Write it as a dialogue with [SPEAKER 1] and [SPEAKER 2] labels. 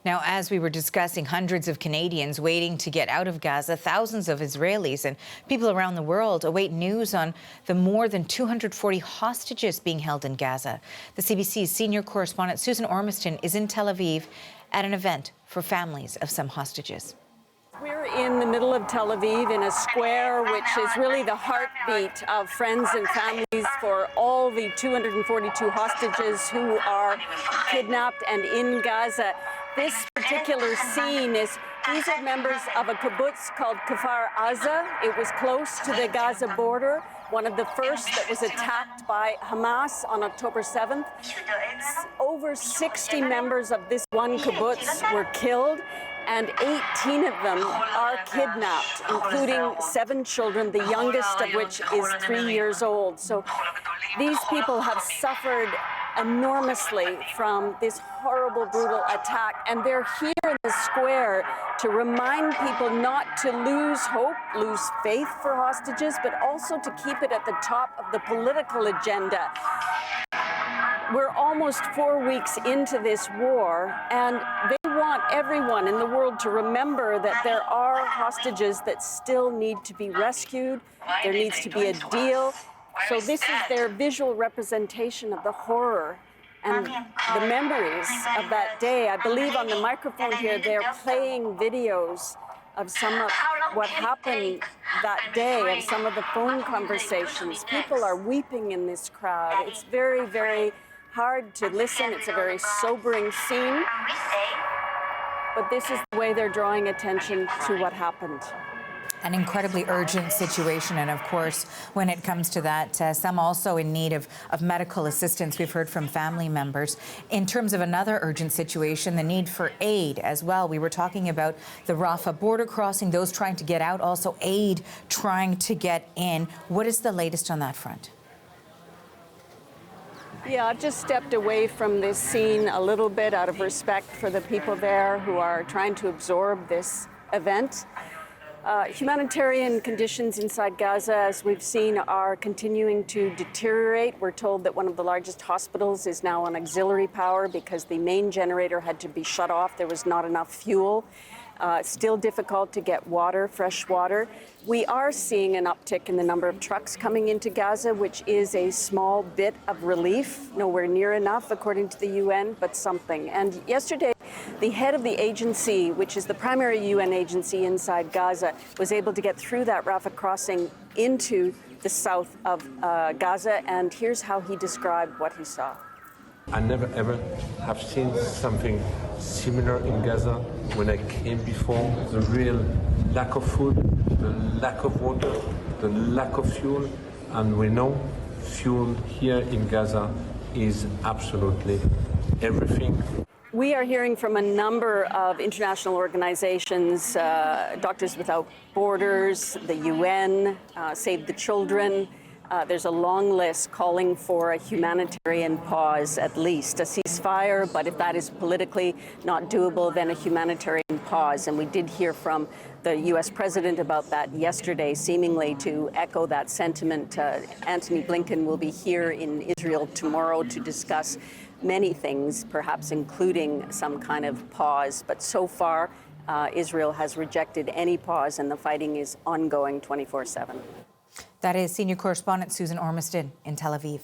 [SPEAKER 1] Now, as we were discussing, hundreds of Canadians waiting to get out of Gaza, thousands of Israelis and people around the world await news on the more than 240 hostages being held in Gaza. The CBC's senior correspondent Susan Ormiston is in Tel Aviv at an event for families of some hostages.
[SPEAKER 2] We're in the middle of Tel Aviv in a square which is really the heartbeat of friends and families for all the 242 hostages who are kidnapped and in Gaza. This particular scene is, these are members of a kibbutz called Kfar Aza. It was close to the Gaza border, one of the first that was attacked by Hamas on October 7th. Over 60 members of this one kibbutz were killed, and 18 of them are kidnapped, including 7 children, the youngest of which is 3 years old. So these people have suffered enormously from this horrible, brutal attack, and they're here in the square to remind people not to lose hope, lose faith for hostages, but also to keep it at the top of the political agenda. We're almost 4 weeks into this war, and they want everyone in the world to remember that there are hostages that still need to be rescued. There needs to be a deal. So this is their visual representation of the horror and the memories of that day. I believe on the microphone here, they're playing videos of some of what happened that day, of some of the phone conversations. People are weeping in this crowd. It's very, very hard to listen. It's a very sobering scene. But this is the way they're drawing attention to what happened.
[SPEAKER 1] An incredibly urgent situation, and of course, when it comes to that, some also in need of medical assistance. We've heard from family members. In terms of another urgent situation, the need for aid as well. We were talking about the Rafah border crossing, those trying to get out, also aid trying to get in. What is the latest on that front?
[SPEAKER 2] Yeah, I've just stepped away from this scene a little bit out of respect for the people there who are trying to absorb this event. Humanitarian conditions inside Gaza, as we've seen, are continuing to deteriorate. We're told that one of the largest hospitals is now on auxiliary power because the main generator had to be shut off. There was not enough fuel. Still difficult to get water, fresh water. We are seeing an uptick in the number of trucks coming into Gaza, which is a small bit of relief. Nowhere near enough, according to the UN, but something. And yesterday, the head of the agency, which is the primary UN agency inside Gaza, was able to get through that Rafah crossing into the south of Gaza. And here's how he described what he saw.
[SPEAKER 3] I never ever have seen something similar in Gaza. When I came before, the real lack of food, the lack of water, the lack of fuel, and we know fuel here in Gaza is absolutely everything.
[SPEAKER 2] We are hearing from a number of international organizations, Doctors Without Borders, the UN, Save the Children. There's a long list calling for a humanitarian pause, at least a ceasefire, but if that is politically not doable, then a humanitarian pause. And we did hear from the U.S. president about that yesterday, seemingly to echo that sentiment. Antony Blinken will be here in Israel tomorrow to discuss many things, perhaps including some kind of pause. But so far, Israel has rejected any pause, and the fighting is ongoing 24/7.
[SPEAKER 1] That is senior correspondent Susan Ormiston in Tel Aviv.